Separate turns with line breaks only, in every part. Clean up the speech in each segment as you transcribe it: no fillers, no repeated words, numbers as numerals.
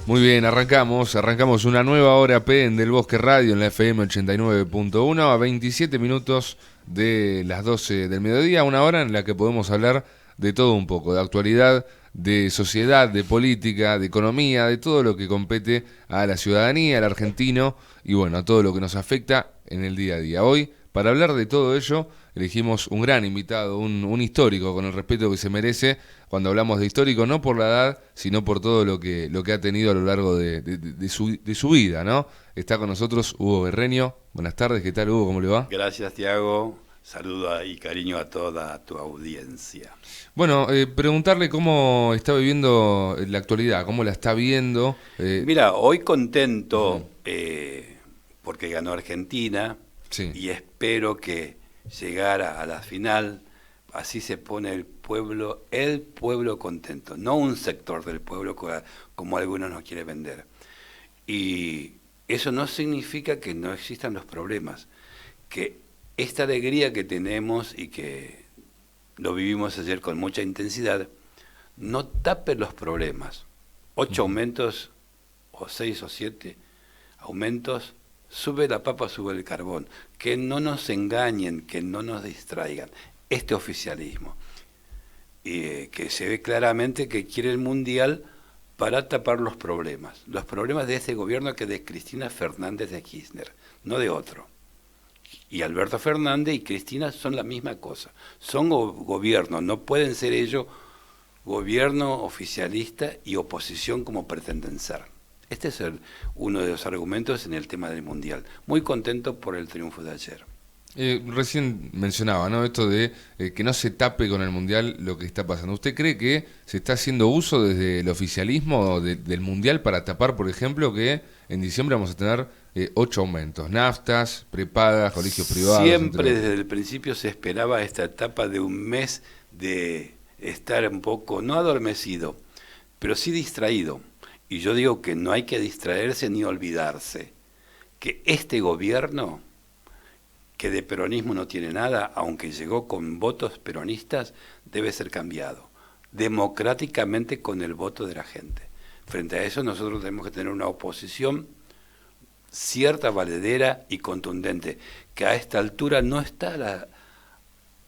Muy bien, arrancamos una nueva hora P en Del Bosque Radio en la FM 89.1 a 27 minutos de las 12 del mediodía, una hora en la que podemos hablar de todo un poco, de actualidad, de sociedad, de política, de economía, de todo lo que compete a la ciudadanía, al argentino y bueno, a todo lo que nos afecta en el día a día. Hoy, para hablar de todo ello, elegimos un gran invitado, un histórico con el respeto que se merece cuando hablamos de histórico, no por la edad, sino por todo lo que ha tenido a lo largo de su vida, ¿no? Está con nosotros Hugo Berreño. Buenas tardes, ¿qué tal, Hugo? ¿Cómo le va?
Gracias, Tiago. Saludo y cariño a toda tu audiencia.
Bueno, preguntarle cómo está viviendo la actualidad, cómo la está viendo.
Mira, hoy
Ujú,
contento porque ganó Argentina
sí.
y espero que llegara a la final. Así se pone el pueblo contento, no un sector del pueblo como algunos nos quieren vender. Y eso no significa que no existan los problemas, que esta alegría que tenemos y que lo vivimos ayer con mucha intensidad, no tape los problemas. Ocho
Ujú.
aumentos, o 6 o 7 aumentos, sube la papa, sube el carbón. Que no nos engañen, que no nos distraigan. Este oficialismo, que se ve claramente que quiere el mundial para tapar los problemas de este gobierno que de Cristina Fernández de Kirchner, no de otro. Y Alberto Fernández y Cristina son la misma cosa, son gobierno, no pueden ser ellos gobierno oficialista y oposición como pretenden ser. Este es uno de los argumentos en el tema del Mundial. Muy contento por el triunfo de ayer.
Recién mencionaba, ¿no? Esto de que no se tape con el Mundial lo que está pasando. ¿Usted cree que se está haciendo uso desde el oficialismo del Mundial para tapar, por ejemplo, que en diciembre vamos a tener 8 aumentos? Naftas, prepagas, colegios privados, entre
Siempre
otros.
desde el principio se esperaba esta etapa de un mes de estar un poco, no adormecido, pero sí distraído. Y yo digo que no hay que distraerse ni olvidarse, que este gobierno que de peronismo no tiene nada, aunque llegó con votos peronistas, debe ser cambiado, democráticamente con el voto de la gente. Frente a eso nosotros tenemos que tener una oposición cierta, valedera y contundente, que a esta altura no está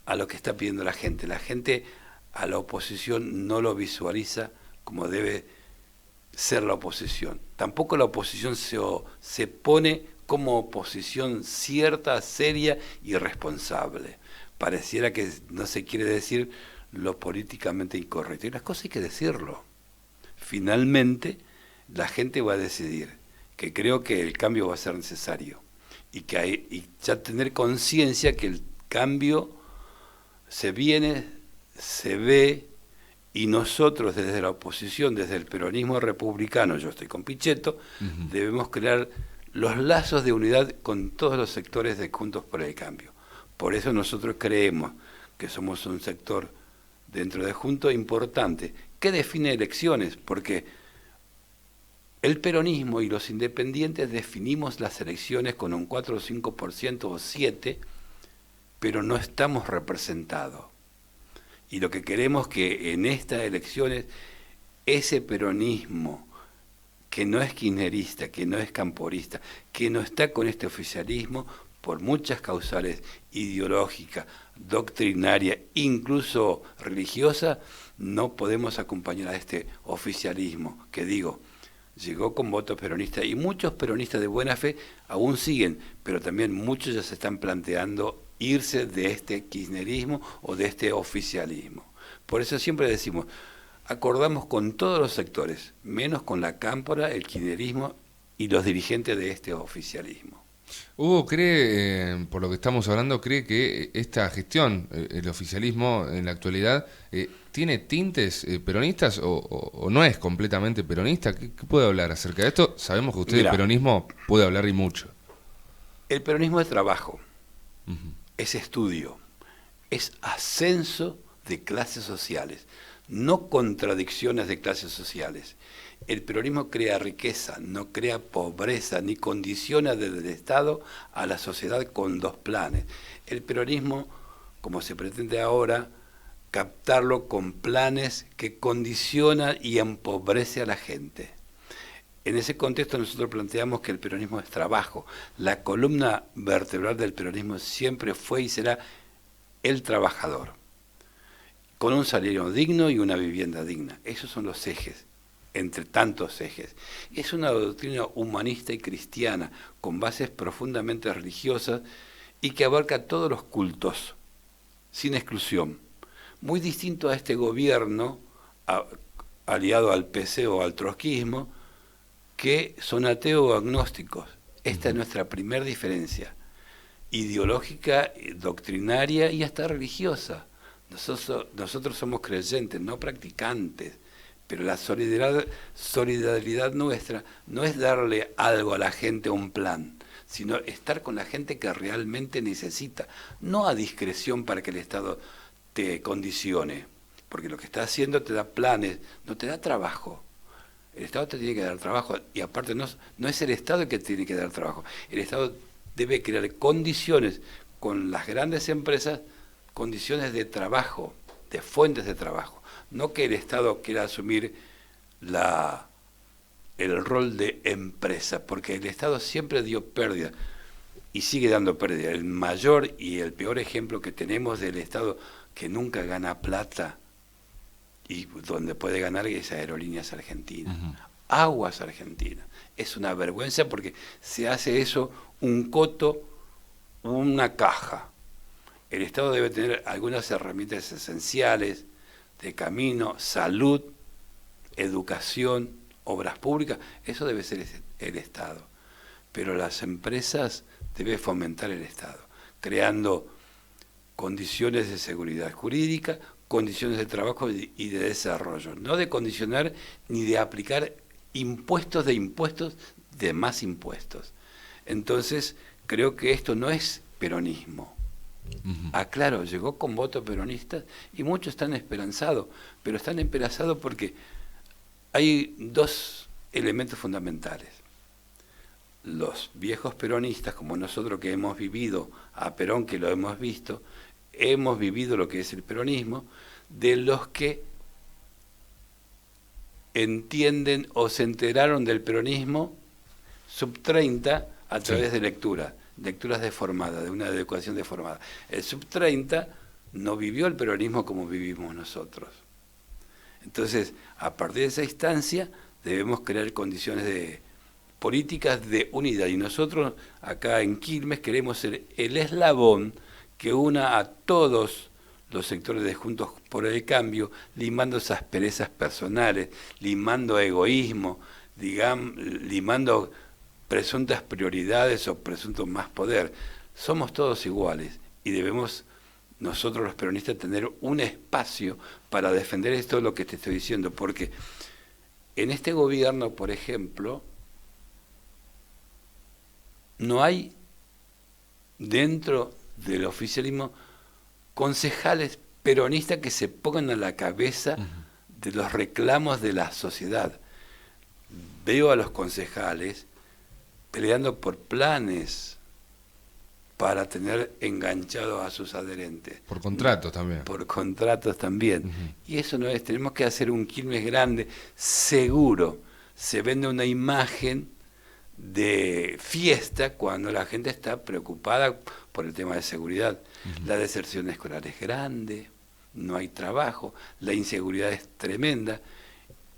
a lo que está pidiendo la gente. La gente a la oposición no lo visualiza como debe ser la oposición. Tampoco la oposición se pone como oposición cierta, seria y responsable. Pareciera que no se quiere decir lo políticamente incorrecto. Y las cosas hay que decirlo. Finalmente, la gente va a decidir, que creo que el cambio va a ser necesario. Y ya tener conciencia que el cambio se viene, se ve, y nosotros desde la oposición, desde el peronismo republicano, yo estoy con Pichetto,
Ujú.
debemos crear los lazos de unidad con todos los sectores de Juntos por el Cambio. Por eso nosotros creemos que somos un sector dentro de Juntos importante, que define elecciones, porque el peronismo y los independientes definimos las elecciones con un 4 o 5% o 7%, pero no estamos representados. Y lo que queremos que en estas elecciones ese peronismo que no es kirchnerista, que no es camporista, que no está con este oficialismo por muchas causales ideológicas, doctrinarias, incluso religiosas, no podemos acompañar a este oficialismo que digo, llegó con votos peronistas y muchos peronistas de buena fe aún siguen, pero también muchos ya se están planteando irse de este kirchnerismo o de este oficialismo. Por eso siempre decimos, acordamos con todos los sectores, menos con la cámpora, el kirchnerismo y los dirigentes de este oficialismo.
Hugo cree, por lo que estamos hablando, cree que esta gestión, el oficialismo en la actualidad, tiene tintes peronistas o no es completamente peronista. ¿Qué puede hablar acerca de esto? Sabemos que usted de
Mira,
peronismo puede hablar y mucho.
el peronismo es trabajo,
Ujú.
es estudio, es ascenso de clases sociales, no contradicciones de clases sociales. El peronismo crea riqueza, no crea pobreza, ni condiciona desde el Estado a la sociedad con dos planes. El peronismo, como se pretende ahora, captarlo con planes que condicionan y empobrece a la gente. En ese contexto nosotros planteamos que el peronismo es trabajo. La columna vertebral del peronismo siempre fue y será el trabajador, con un salario digno y una vivienda digna. Esos son los ejes, entre tantos ejes. Es una doctrina humanista y cristiana, con bases profundamente religiosas y que abarca todos los cultos, sin exclusión. Muy distinto a este gobierno, aliado al PC o al trotskismo, que son ateos o agnósticos. Esta es nuestra primera diferencia, ideológica, doctrinaria y hasta religiosa. Nosotros somos creyentes, no practicantes, pero la solidaridad nuestra no es darle algo a la gente, un plan, sino estar con la gente que realmente necesita, no a discreción para que el Estado te condicione, porque lo que está haciendo te da planes, no te da trabajo. El Estado te tiene que dar trabajo, y aparte no es el Estado el que tiene que dar trabajo. El Estado debe crear condiciones con las grandes empresas, condiciones de trabajo, de fuentes de trabajo. No que el Estado quiera asumir el rol de empresa, porque el Estado siempre dio pérdida y sigue dando pérdida. El mayor y el peor ejemplo que tenemos del Estado que nunca gana plata, y donde puede ganar es Aerolíneas Argentinas, Aguas Argentinas. Es una vergüenza porque se hace eso un coto, una caja. El Estado debe tener algunas herramientas esenciales de camino, salud, educación, obras públicas. Eso debe ser el Estado. Pero las empresas debe fomentar el Estado, creando condiciones de seguridad jurídica, condiciones de trabajo y de desarrollo, no de condicionar ni de aplicar impuestos de más impuestos. Entonces, creo que esto no es peronismo. Claro, llegó con voto peronista y muchos están esperanzados, pero están esperanzados porque hay dos elementos fundamentales. Los viejos peronistas, como nosotros que hemos vivido a Perón, que lo hemos visto lo que es el peronismo, de los que entienden o se enteraron del peronismo sub 30 a través de lecturas deformadas, de una educación deformada. El sub 30 no vivió el peronismo como vivimos nosotros. Entonces, a partir de esa instancia, debemos crear condiciones políticas de unidad. Y nosotros, acá en Quilmes, queremos ser el eslabón que una a todos los sectores de Juntos por el Cambio, limando esas perezas personales, limando egoísmo, limando presuntas prioridades o presunto más poder. Somos todos iguales y debemos nosotros los peronistas tener un espacio para defender esto, lo que te estoy diciendo, porque en este gobierno, por ejemplo, no hay dentro del oficialismo concejales peronistas que se pongan a la cabeza de los reclamos de la sociedad. Veo a los concejales peleando por planes para tener enganchados a sus adherentes.
Por contratos también.
Por contratos también. Y eso no es, tenemos que hacer un Quilmes grande, seguro. Se vende una imagen de fiesta cuando la gente está preocupada por el tema de seguridad. La deserción escolar es grande, no hay trabajo, la inseguridad es tremenda,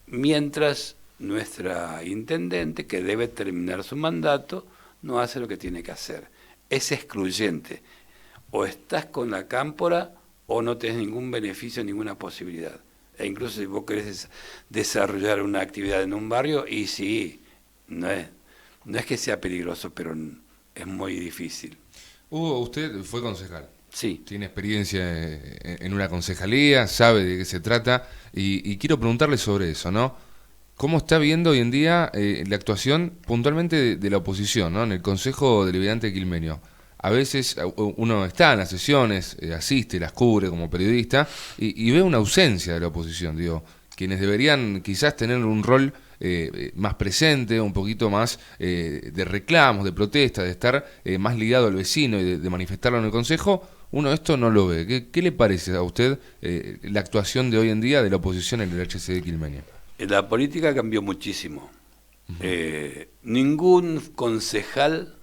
mientras nuestra intendente, que debe terminar su mandato, no hace lo que tiene que hacer. Es excluyente. O estás con la cámpora o no tenés ningún beneficio, ninguna posibilidad. E incluso si vos querés desarrollar una actividad en un barrio, y sí, no es que sea peligroso, pero es muy difícil.
Hugo, usted fue concejal.
Sí.
Tiene experiencia en una concejalía, sabe de qué se trata, y quiero preguntarle sobre eso, ¿no? ¿Cómo está viendo hoy en día la actuación puntualmente de la oposición, ¿no? En el Consejo Deliberante Quilmenio? A veces uno está en las sesiones, asiste, las cubre como periodista, y ve una ausencia de la oposición, digo, quienes deberían quizás tener un rol más presente, un poquito más de reclamos, de protesta, de estar más ligado al vecino y de manifestarlo en el Consejo, uno esto no lo ve. ¿Qué le parece a usted la actuación de hoy en día de la oposición en el HCD Quilmenio?
La política cambió muchísimo. Ningún concejal,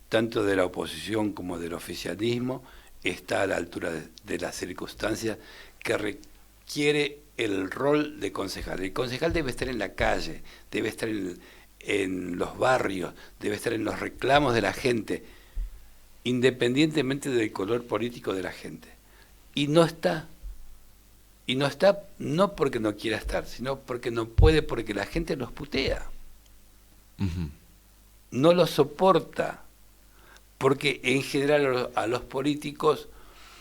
tanto de la oposición como del oficialismo, está a la altura de las circunstancias que requiere el rol de concejal. El concejal debe estar en la calle, debe estar en los barrios, debe estar en los reclamos de la gente, independientemente del color político de la gente. Y no está. Y no está no porque no quiera estar, sino porque no puede, porque la gente los putea. No los soporta. Porque en general a los políticos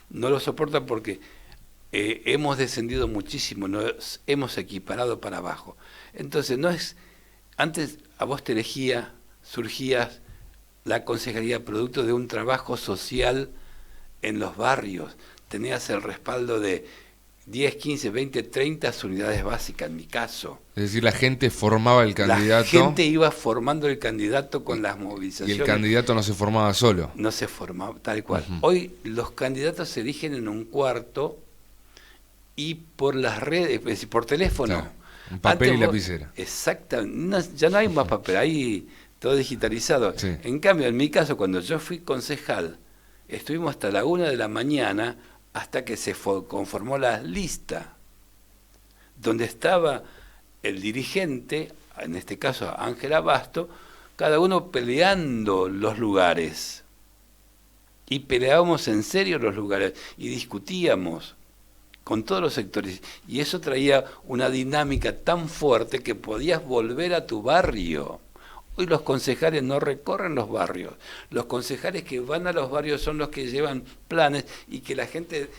no los soporta porque hemos descendido muchísimo, nos hemos equiparado para abajo. Entonces no es, antes a vos te elegía, surgías la concejalía producto de un trabajo social en los barrios, tenías el respaldo de 10, 15, 20, 30 unidades básicas en mi caso.
Es decir, la gente formaba el candidato.
La gente iba formando el candidato con las movilizaciones.
Y el candidato no se formaba solo.
No se formaba, tal cual. Hoy los candidatos se eligen en un cuarto y por las redes, es decir, por teléfono.
Claro, un papel y lapicera.
Exactamente. No, ya no hay más papel, hay todo digitalizado.
Sí.
En cambio, en mi caso, cuando yo fui concejal, estuvimos hasta la 1 de la mañana hasta que se conformó la lista, donde estaba el dirigente, en este caso Ángel Abasto, cada uno peleando los lugares. Y peleábamos en serio los lugares, y discutíamos con todos los sectores. Y eso traía una dinámica tan fuerte que podías volver a tu barrio. Hoy los concejales no recorren los barrios. Los concejales que van a los barrios son los que llevan planes y que la gente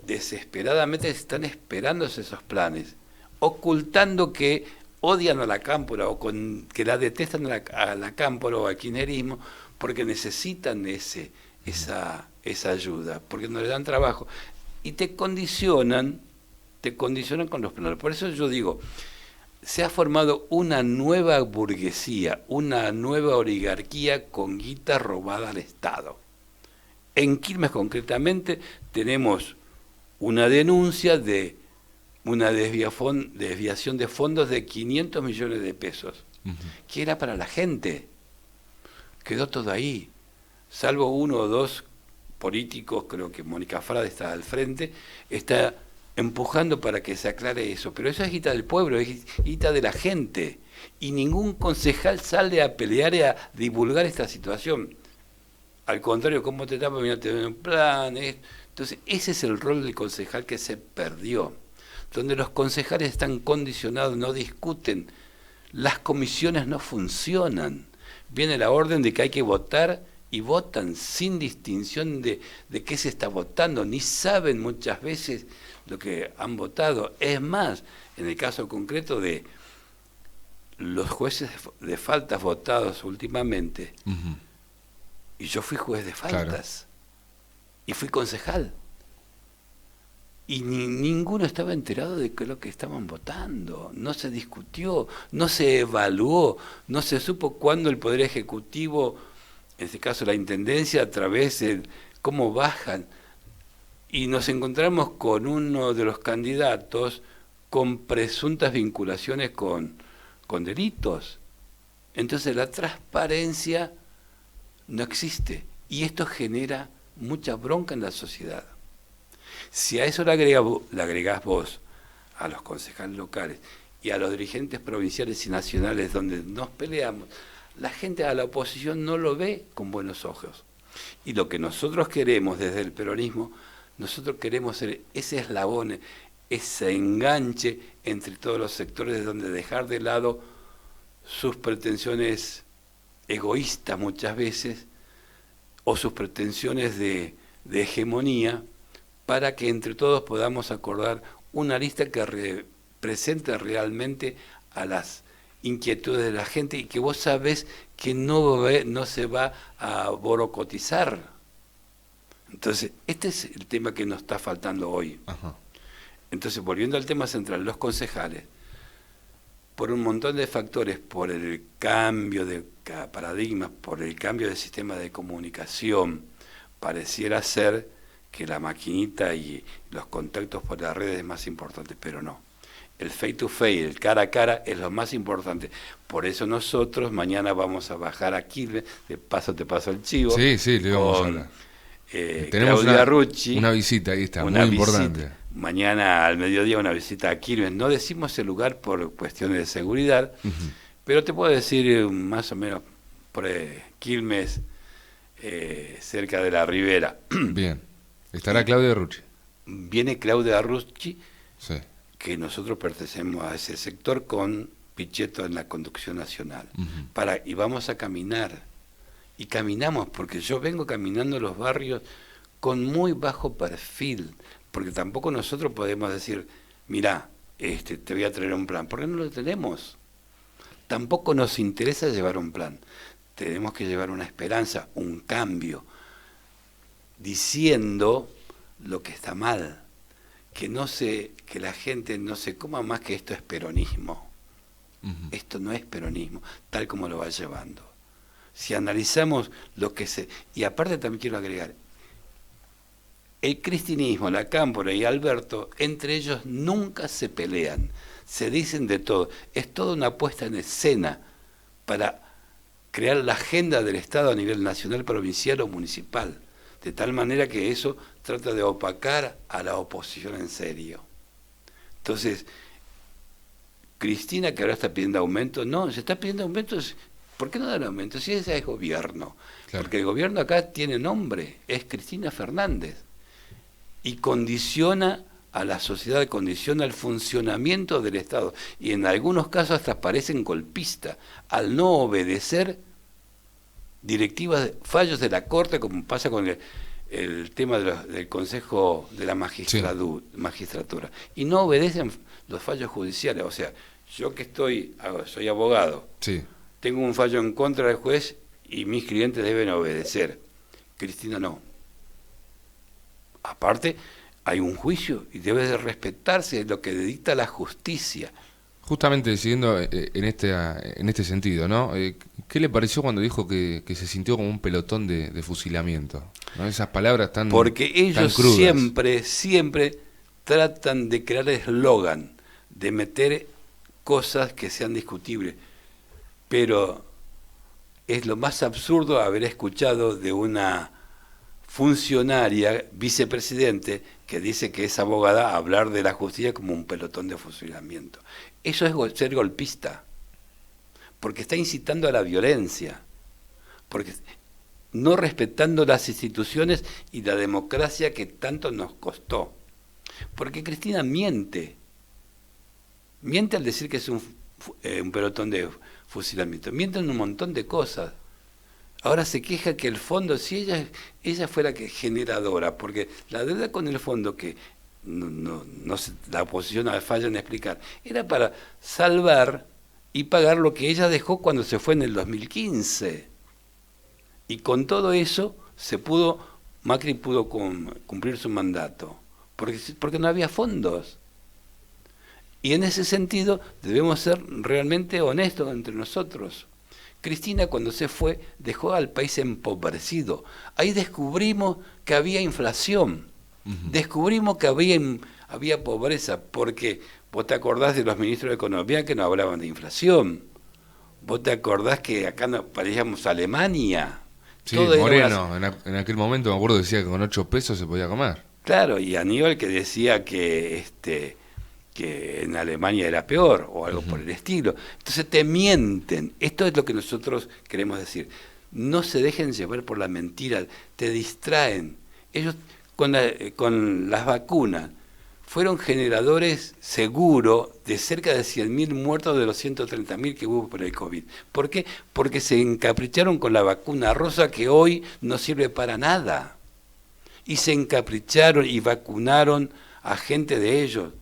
desesperadamente están esperando esos planes, ocultando que odian a la cámpora o que la detestan a la cámpora o al kirchnerismo porque necesitan esa ayuda, porque no le dan trabajo. Y te condicionan con los planes. Por eso yo digo, se ha formado una nueva burguesía, una nueva oligarquía con guita robada al Estado. En Quilmes concretamente tenemos una denuncia de una desviación de fondos de 500 millones de pesos, que era para la gente. Quedó todo ahí, salvo uno o dos políticos, creo que Mónica Frade está al frente, está empujando para que se aclare eso, pero eso es guita del pueblo, es guita de la gente, y ningún concejal sale a pelear y a divulgar esta situación. Al contrario, ¿cómo te tapas? Mira, te ven un plan. Entonces, ese es el rol del concejal que se perdió, donde los concejales están condicionados, no discuten, las comisiones no funcionan. Viene la orden de que hay que votar y votan sin distinción de qué se está votando, ni saben muchas veces lo que han votado. Es más, en el caso concreto de los jueces de faltas votados últimamente, y yo fui juez de faltas, y fui concejal, y ninguno estaba enterado de qué es lo que estaban votando, no se discutió, no se evaluó, no se supo cuándo el Poder Ejecutivo, en este caso la Intendencia, a través de cómo bajan, y nos encontramos con uno de los candidatos con presuntas vinculaciones con delitos. Entonces la transparencia no existe, y esto genera mucha bronca en la sociedad. Si a eso le agregás vos, a los concejales locales y a los dirigentes provinciales y nacionales donde nos peleamos, la gente a la oposición no lo ve con buenos ojos. Y lo que nosotros queremos desde el peronismo, nosotros queremos ser ese eslabón, ese enganche entre todos los sectores, donde dejar de lado sus pretensiones egoístas muchas veces, o sus pretensiones de hegemonía, para que entre todos podamos acordar una lista que represente realmente a las inquietudes de la gente y que vos sabés que no se va a borocotizar. Entonces, este es el tema que nos está faltando hoy. Entonces, volviendo al tema central, los concejales, por un montón de factores, por el cambio de paradigmas, por el cambio de sistema de comunicación, pareciera ser que la maquinita y los contactos por las redes es más importante, pero no. El face to face, el cara a cara, es lo más importante. Por eso nosotros mañana vamos a bajar a Quilmes, de paso te paso el chivo,
Sí, le vamos a hablar. Tenemos
Claudia Rucci.
una visita, ahí está,
Una
muy
visita,
importante.
mañana al mediodía una visita a Quilmes. No decimos el lugar por cuestiones de seguridad, pero te puedo decir más o menos por Quilmes, cerca de la Ribera.
Bien. Estará Claudia Rucci.
Viene Claudia Rucci,
Sí.
que nosotros pertenecemos a ese sector con Pichetto en la conducción nacional. Y vamos a caminar. Y caminamos, porque yo vengo caminando los barrios con muy bajo perfil, porque tampoco nosotros podemos decir, mirá, te voy a traer un plan, porque no lo tenemos. Tampoco nos interesa llevar un plan. Tenemos que llevar una esperanza, un cambio, diciendo lo que está mal, que la gente no se coma más que esto es peronismo. Esto no es peronismo, tal como lo va llevando. Si analizamos lo que se... Y aparte también quiero agregar, el cristinismo, la Cámpora y Alberto, entre ellos nunca se pelean, se dicen de todo. Es toda una puesta en escena para crear la agenda del Estado a nivel nacional, provincial o municipal, de tal manera que eso trata de opacar a la oposición en serio. Entonces, Cristina, que ahora está pidiendo aumento, no, se está pidiendo aumentos. ¿Por qué no dan aumento? Si ese es gobierno. Claro. Porque el gobierno acá tiene nombre, es Cristina Fernández. Y condiciona a la sociedad, condiciona el funcionamiento del Estado. Y en algunos casos hasta parecen golpistas, al no obedecer directivas, fallos de la Corte, como pasa con el tema del Consejo de la Magistratura. Y no obedecen los fallos judiciales. O sea, yo que soy abogado, tengo un fallo en contra del juez y mis clientes deben obedecer. Cristina no. Aparte, hay un juicio y debe de respetarse lo que dicta la justicia.
Justamente siguiendo en este sentido, ¿no? ¿Qué le pareció cuando dijo que se sintió como un pelotón de fusilamiento? ¿No? Esas palabras tan
Porque ellos
tan crudas.
siempre tratan de crear eslogan, de meter cosas que sean discutibles. Pero es lo más absurdo haber escuchado de una funcionaria, vicepresidente, que dice que es abogada, hablar de la justicia como un pelotón de fusilamiento. Eso es ser golpista, porque está incitando a la violencia, porque no respetando las instituciones y la democracia que tanto nos costó. Porque Cristina miente al decir que es un pelotón de fusilamiento, miente en un montón de cosas. Ahora se queja que el fondo, si ella fue la que generadora, porque la deuda con el fondo que la oposición falla en explicar, era para salvar y pagar lo que ella dejó cuando se fue en el 2015. Y con todo eso Macri pudo cumplir su mandato, porque no había fondos. Y en ese sentido debemos ser realmente honestos entre nosotros. Cristina, cuando se fue, dejó al país empobrecido. Ahí descubrimos que había inflación, descubrimos que había pobreza, porque vos te acordás de los ministros de Economía que no hablaban de inflación, vos te acordás que acá nos parecíamos Alemania.
Sí, todo Moreno, en aquel momento me acuerdo decía que con 8 pesos se podía comer.
Claro, y Aníbal que decía que en Alemania era peor, o algo por el estilo. Entonces te mienten. Esto es lo que nosotros queremos decir. No se dejen llevar por la mentira, te distraen. Ellos con las vacunas fueron generadores seguros de cerca de 100.000 muertos de los 130.000 que hubo por el COVID. ¿Por qué? Porque se encapricharon con la vacuna rosa que hoy no sirve para nada. Y se encapricharon y vacunaron a gente de ellos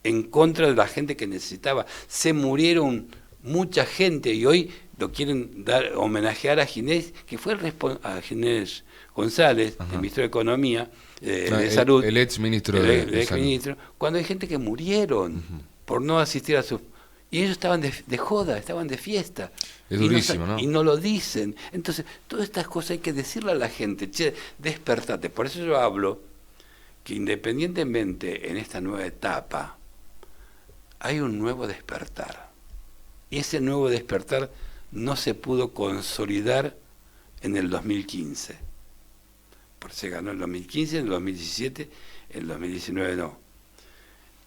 en contra de la gente que necesitaba. Se murieron mucha gente y hoy lo quieren homenajear a Ginés, que fue a Ginés González, el ministro de Economía, de Salud.
El ex ministro de Salud.
Cuando hay gente que murieron por no asistir a sus... Y ellos estaban de joda, estaban de fiesta.
Es durísimo, ¿no?
Y no lo dicen. Entonces, todas estas cosas hay que decirle a la gente, che, despertate. Por eso yo hablo que independientemente en esta nueva etapa, hay un nuevo despertar. Y ese nuevo despertar no se pudo consolidar en el 2015. Porque se ganó en el 2015, en el 2017, en el 2019 no.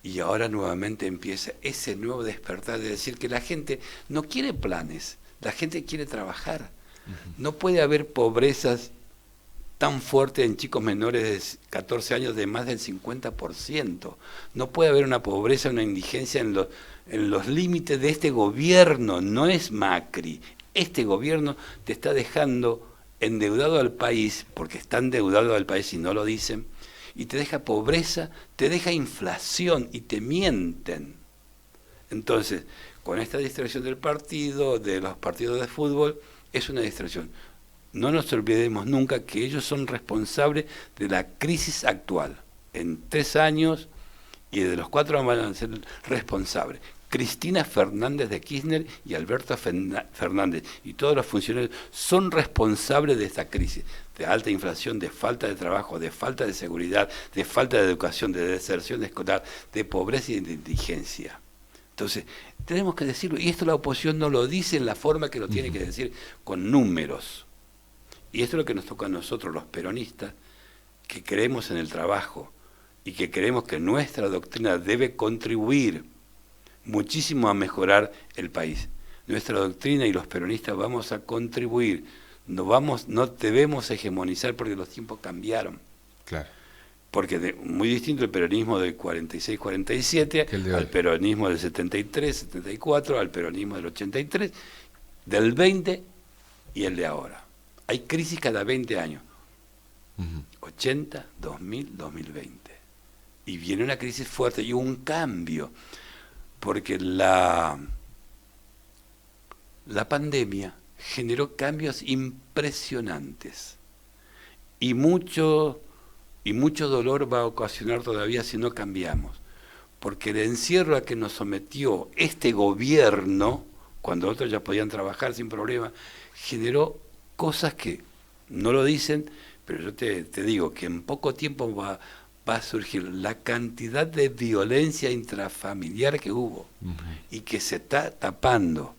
Y ahora nuevamente empieza ese nuevo despertar de decir que la gente no quiere planes, la gente quiere trabajar. No puede haber pobrezas tan fuertes en chicos menores de 14 años de más del 50%. No puede haber una pobreza, una indigencia en los límites de este gobierno. No es Macri. Este gobierno te está dejando endeudado al país, porque está endeudado al país y no lo dicen, y te deja pobreza, te deja inflación y te mienten. Entonces, con esta distracción del partido, de los partidos de fútbol, es una distracción. No nos olvidemos nunca que ellos son responsables de la crisis actual. En 3 años y de los 4 van a ser responsables. Cristina Fernández de Kirchner y Alberto Fernández y todos los funcionarios son responsables de esta crisis, de alta inflación, de falta de trabajo, de falta de seguridad, de falta de educación, de deserción escolar, de pobreza y de indigencia. Entonces, tenemos que decirlo, y esto la oposición no lo dice en la forma que lo tiene que decir, con números. Y esto es lo que nos toca a nosotros, los peronistas, que creemos en el trabajo y que creemos que nuestra doctrina debe contribuir muchísimo a mejorar el país. Nuestra doctrina y los peronistas vamos a contribuir, no debemos hegemonizar porque los tiempos cambiaron.
Claro.
Porque muy distinto el peronismo del 46-47 al peronismo del 73-74, al peronismo del 83, del 20 y el de ahora. Hay crisis cada 20 años. 80, 2000, 2020. Y viene una crisis fuerte y un cambio. Porque la pandemia generó cambios impresionantes. Y mucho dolor va a ocasionar todavía si no cambiamos. Porque el encierro a que nos sometió este gobierno, cuando otros ya podían trabajar sin problema, generó cosas que no lo dicen, pero yo te digo que en poco tiempo va a surgir la cantidad de violencia intrafamiliar que hubo y que se está tapando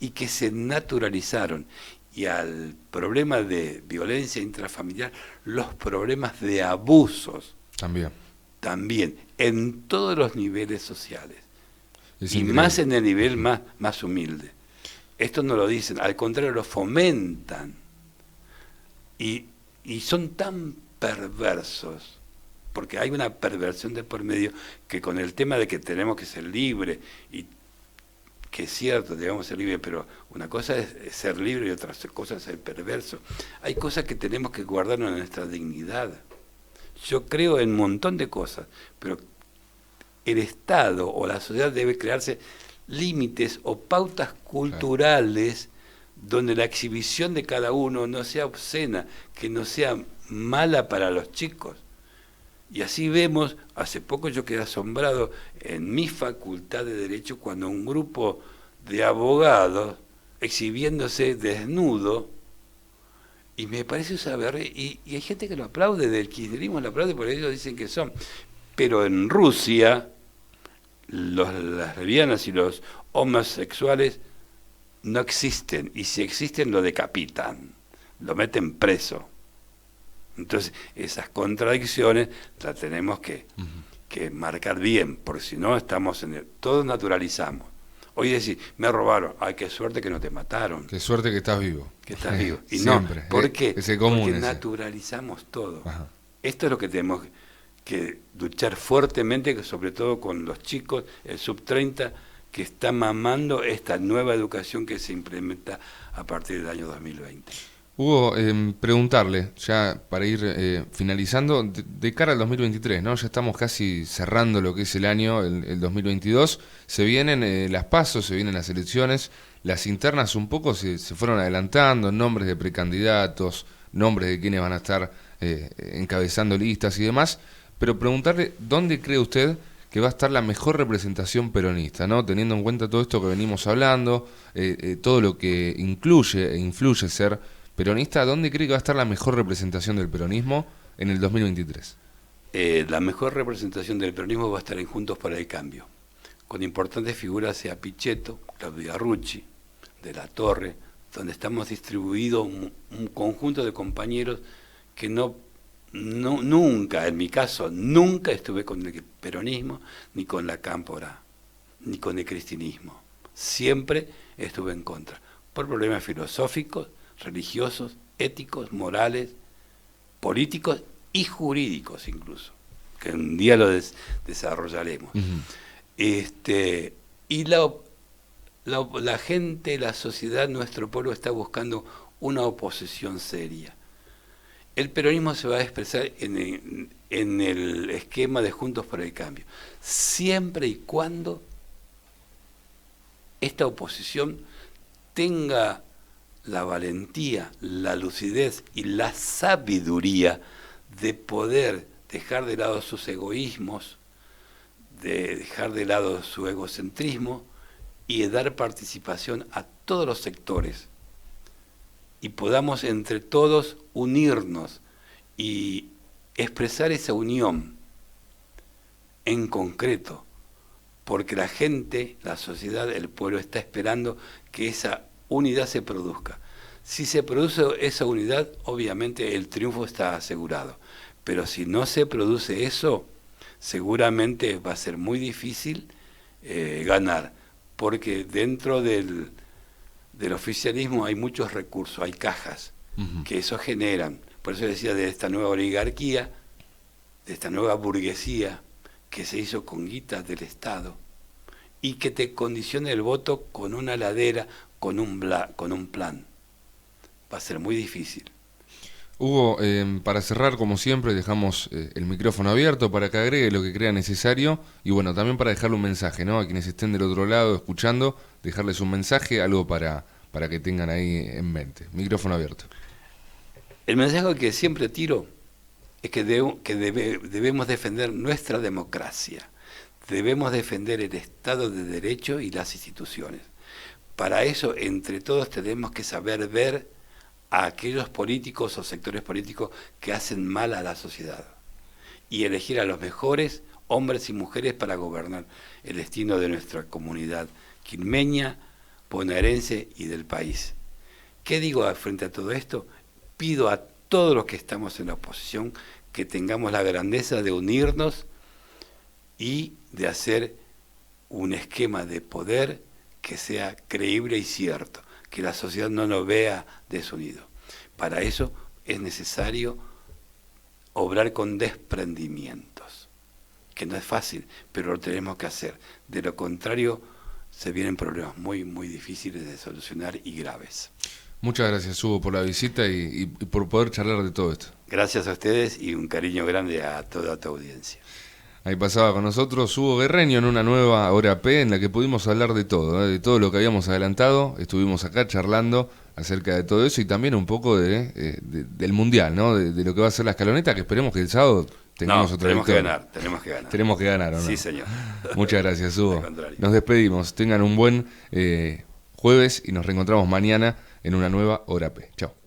y que se naturalizaron. Y al problema de violencia intrafamiliar, los problemas de abusos también en todos los niveles sociales. Y más en el nivel más humilde. Esto no lo dicen, al contrario, lo fomentan. Y son tan perversos, porque hay una perversión de por medio, que con el tema de que tenemos que ser libres, y que es cierto, debemos ser libres, pero una cosa es ser libre y otra cosa es ser perverso. Hay cosas que tenemos que guardarnos en nuestra dignidad. Yo creo en un montón de cosas, pero el Estado o la sociedad debe crearse límites o pautas culturales donde la exhibición de cada uno no sea obscena, que no sea mala para los chicos. Y así vemos, hace poco yo quedé asombrado en mi facultad de Derecho cuando un grupo de abogados exhibiéndose desnudo, y me parece y hay gente que lo aplaude, del kirchnerismo lo aplaude porque ellos dicen que son. Pero en Rusia, las lesbianas y los homosexuales no existen, y si existen lo decapitan, lo meten preso. Entonces, esas contradicciones las tenemos que marcar bien, porque si no estamos todos naturalizamos. Hoy decís, me robaron, ay, qué suerte que no te mataron.
Qué suerte que estás vivo.
Que estás vivo. Y
siempre.
No, ¿por qué? Porque
ese.
Naturalizamos todo.
Ajá.
Esto es lo que tenemos que luchar fuertemente, sobre todo con los chicos, el sub-30, que está mamando esta nueva educación que se implementa a partir del año 2020.
Hugo, preguntarle, ya para ir finalizando, de cara al 2023, ¿no? Ya estamos casi cerrando lo que es el año, el 2022, se vienen las PASO, se vienen las elecciones, las internas un poco se fueron adelantando, nombres de precandidatos, nombres de quienes van a estar encabezando listas y demás, pero preguntarle, ¿dónde cree usted que va a estar la mejor representación peronista, ¿no? Teniendo en cuenta todo esto que venimos hablando, todo lo que incluye e influye ser peronista, ¿dónde cree que va a estar la mejor representación del peronismo en el 2023?
La mejor representación del peronismo va a estar en Juntos para el Cambio, con importantes figuras sea Pichetto, Claudio Arrucci, de la Torre, donde estamos distribuidos un conjunto de compañeros que nunca, en mi caso, nunca estuve con el peronismo, ni con la cámpora, ni con el cristinismo. Siempre estuve en contra, por problemas filosóficos, religiosos, éticos, morales, políticos y jurídicos incluso, que un día lo desarrollaremos. Y la gente, la sociedad, nuestro pueblo está buscando una oposición seria. El peronismo se va a expresar en el esquema de Juntos por el Cambio, siempre y cuando esta oposición tenga la valentía, la lucidez y la sabiduría de poder dejar de lado sus egoísmos, de dejar de lado su egocentrismo y de dar participación a todos los sectores, y podamos entre todos unirnos y expresar esa unión en concreto, porque la gente, la sociedad, el pueblo está esperando que esa unidad se produzca. Si se produce esa unidad, obviamente el triunfo está asegurado, pero si no se produce eso, seguramente va a ser muy difícil ganar, porque dentro del oficialismo hay muchos recursos, hay cajas que eso generan. Por eso decía de esta nueva oligarquía, de esta nueva burguesía que se hizo con guitas del Estado y que te condiciona el voto con una ladera, con un plan. Va a ser muy difícil.
Hugo, para cerrar, como siempre, dejamos el micrófono abierto para que agregue lo que crea necesario y bueno, también para dejarle un mensaje, ¿no? A quienes estén del otro lado escuchando, dejarles un mensaje, algo para que tengan ahí en mente. Micrófono abierto.
El mensaje que siempre tiro es que debemos defender nuestra democracia, debemos defender el Estado de Derecho y las instituciones. Para eso, entre todos, tenemos que saber ver a aquellos políticos o sectores políticos que hacen mal a la sociedad y elegir a los mejores hombres y mujeres para gobernar el destino de nuestra comunidad quilmeña, bonaerense y del país. ¿Qué digo frente a todo esto? Pido a todos los que estamos en la oposición que tengamos la grandeza de unirnos y de hacer un esquema de poder que sea creíble y cierto, que la sociedad no nos vea desunido. Para eso es necesario obrar con desprendimientos, que no es fácil, pero lo tenemos que hacer. De lo contrario, se vienen problemas muy, muy difíciles de solucionar y graves.
Muchas gracias, Hugo, por la visita y por poder charlar de todo esto.
Gracias a ustedes y un cariño grande a toda tu audiencia.
Ahí pasaba con nosotros Hugo Guerreño en una nueva Hora P en la que pudimos hablar de todo lo que habíamos adelantado. Estuvimos acá charlando acerca de todo eso y también un poco del Mundial, ¿no? De lo que va a ser la escaloneta, que esperemos que el sábado tengamos otra victoria.
Tenemos que ganar.
Tenemos que ganar, ¿o no?
Sí, señor.
Muchas gracias, Hugo. Nos despedimos. Tengan un buen jueves y nos reencontramos mañana en una nueva Hora P. Chao.